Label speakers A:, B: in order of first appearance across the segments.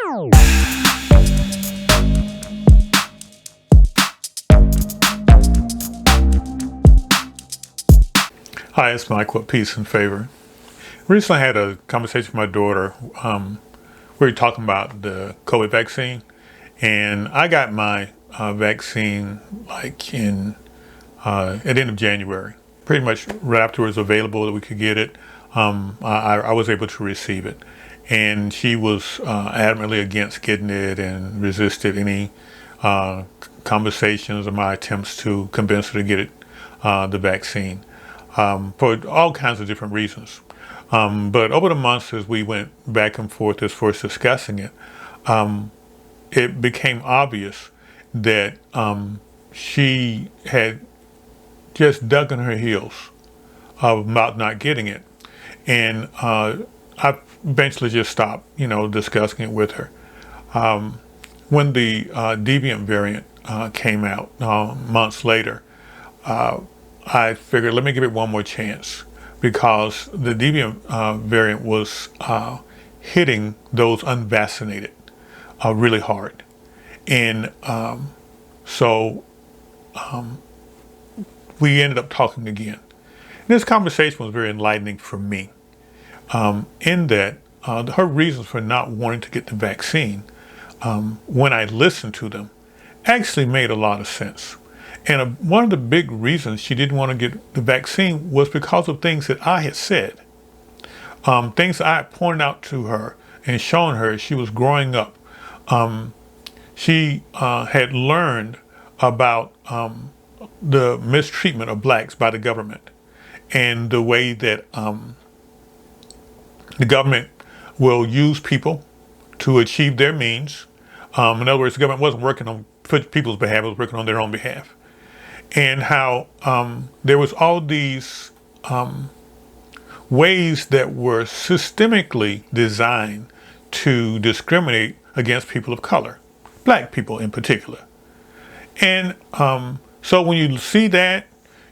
A: Hi, it's Mike with Peace and Favor. Recently I had a conversation with my daughter. We were talking about the COVID vaccine, and I got my vaccine like at the end of January. Pretty much right after it was available that we could get it, I was able to receive it. And she was adamantly against getting it and resisted any conversations or my attempts to convince her to get it, the vaccine. For all kinds of different reasons. But over the months, as we went back and forth as far as discussing it, it became obvious that she had just dug in her heels about not getting it. And I eventually just stopped, discussing it with her. When the deviant variant came out months later, I figured, let me give it one more chance, because the deviant variant was hitting those unvaccinated really hard. And so we ended up talking again. And this conversation was very enlightening for me, in that her reasons for not wanting to get the vaccine, when I listened to them, actually made a lot of sense. And one of the big reasons she didn't want to get the vaccine was because of things that I had said, things that I had pointed out to her and shown her as she was growing up. She had learned about the mistreatment of blacks by the government, and the way that the government will use people to achieve their means. In other words, the government wasn't working on people's behalf, it was working on their own behalf. And how there was all these ways that were systemically designed to discriminate against people of color, black people in particular. And so when you see that,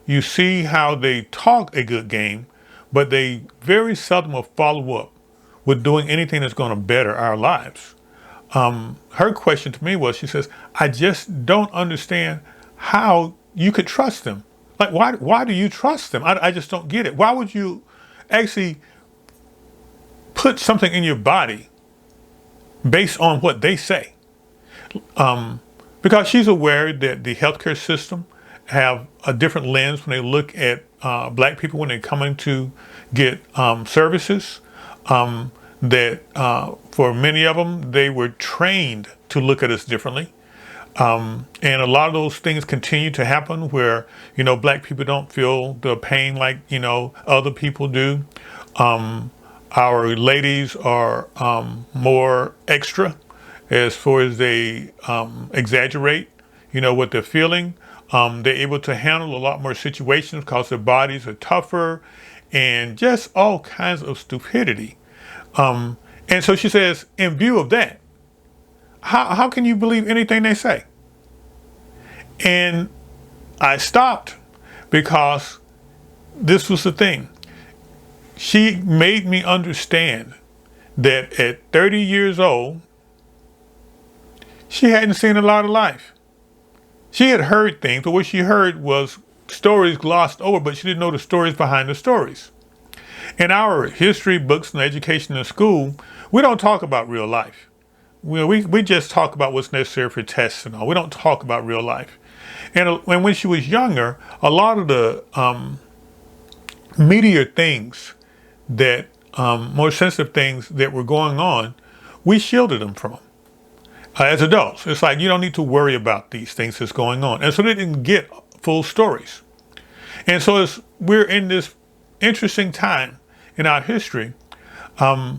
A: you see how they talk a good game, but they very seldom will follow up with doing anything that's going to better our lives. Her question to me was, she says, I just don't understand how you could trust them. Like, why do you trust them? I just don't get it. Why would you actually put something in your body based on what they say? Because she's aware that the healthcare system have a different lens when they look at black people when they're coming to get services. That for many of them, they were trained to look at us differently. And a lot of those things continue to happen where, black people don't feel the pain like, other people do. Our ladies are more extra as far as they exaggerate, what they're feeling. They're able to handle a lot more situations because their bodies are tougher, and just all kinds of stupidity. And so she says, in view of that, how can you believe anything they say? And I stopped, because this was the thing. She made me understand that at 30 years old, she hadn't seen a lot of life. She had heard things, but what she heard was stories glossed over, but she didn't know the stories behind the stories. In our history books and education in school, we don't talk about real life. We just talk about what's necessary for tests and all. We don't talk about real life. And when she was younger, a lot of the meatier things that, more sensitive things that were going on, we shielded them from them. As adults, it's like, you don't need to worry about these things that's going on. And so they didn't get full stories. And so as we're in this interesting time in our history, a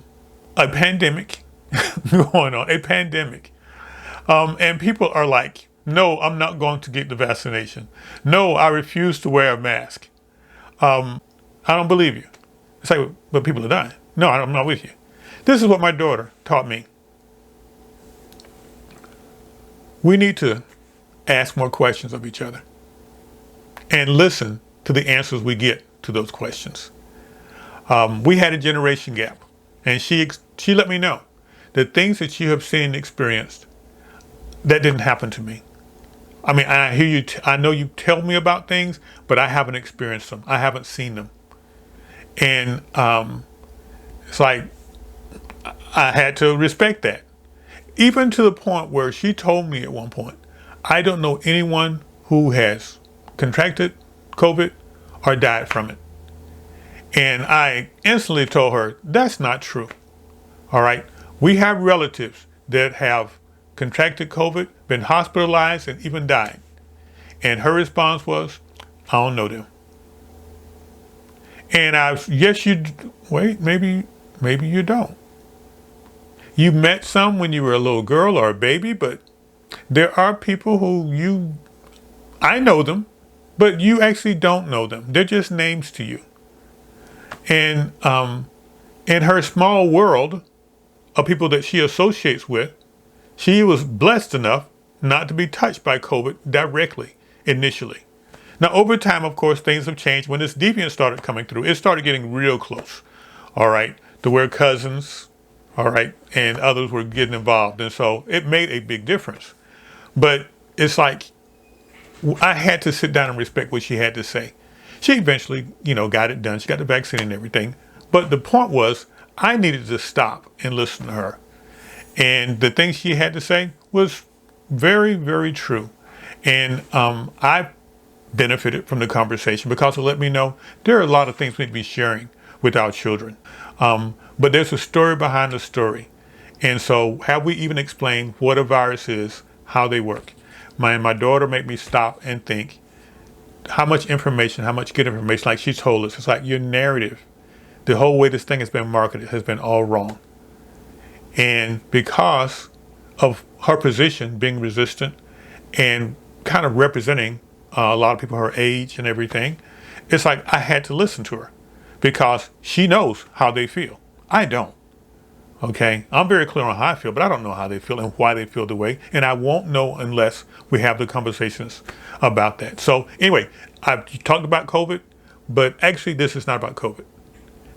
A: pandemic going on, a pandemic. And people are like, no, I'm not going to get the vaccination. No, I refuse to wear a mask. I don't believe you. It's like, but people are dying. No, I'm not with you. This is what my daughter taught me. We need to ask more questions of each other and listen to the answers we get to those questions. We had a generation gap, and she let me know the things that you have seen and experienced, that didn't happen to me. I mean, I hear you, I know you tell me about things, but I haven't experienced them. I haven't seen them. And it's like, I had to respect that. Even to the point where she told me at one point, I don't know anyone who has contracted COVID or died from it. And I instantly told her, that's not true. All right. We have relatives that have contracted COVID, been hospitalized, and even died. And her response was, I don't know them. And yes, wait, maybe you don't. You met some when you were a little girl or a baby, but there are people who I know them, but you actually don't know them. They're just names to you. And in her small world of people that she associates with, she was blessed enough not to be touched by COVID directly initially. Now, over time, of course, things have changed. When this deviant started coming through, it started getting real close, all right, to where cousins, all right, and others were getting involved. And so it made a big difference. But it's like, I had to sit down and respect what she had to say. She eventually, got it done. She got the vaccine and everything. But the point was, I needed to stop and listen to her. And the things she had to say was very, very true. And I benefited from the conversation because it let me know there are a lot of things we need to be sharing with our children. But there's a story behind the story. And so have we even explained what a virus is, how they work? My daughter made me stop and think how much information, how much good information, like she told us, it's like your narrative, the whole way this thing has been marketed has been all wrong. And because of her position being resistant and kind of representing a lot of people her age and everything, it's like I had to listen to her because she knows how they feel. I don't. Okay, I'm very clear on how I feel, but I don't know how they feel and why they feel the way, and I won't know unless we have the conversations about that. So anyway, I've talked about COVID, but actually this is not about COVID.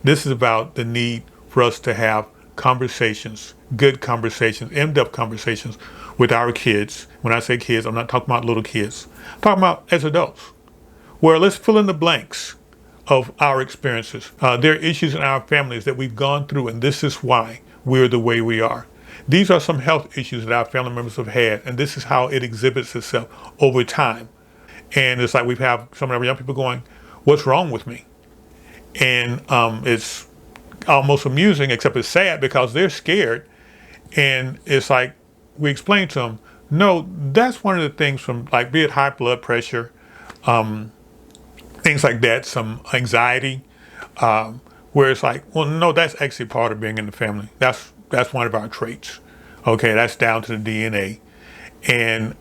A: This is about the need for us to have conversations, good conversations, in-depth conversations with our kids. When I say kids, I'm not talking about little kids. I'm talking about as adults, where let's fill in the blanks of our experiences. There are issues in our families that we've gone through, and this is why we're the way we are. These are some health issues that our family members have had, and this is how it exhibits itself over time. And it's like we have some of our young people going, what's wrong with me? And it's almost amusing, except it's sad because they're scared. And it's like we explain to them, no, that's one of the things from, like, be it high blood pressure, things like that, some anxiety, where it's like, well, no, that's actually part of being in the family. That's one of our traits. Okay, that's down to the DNA. And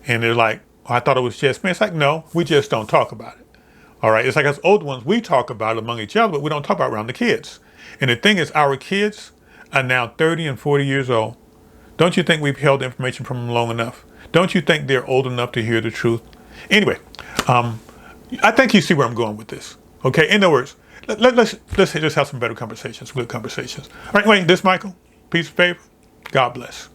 A: they're like, oh, I thought it was just me. It's like, no, we just don't talk about it. All right, it's like us older ones, we talk about it among each other, but we don't talk about it around the kids. And the thing is, our kids are now 30 and 40 years old. Don't you think we've held information from them long enough? Don't you think they're old enough to hear the truth? Anyway, I think you see where I'm going with this. Okay, in other words, let's just have some better conversations, good conversations. All right, anyway, this is Michael. Peace and favor. God bless.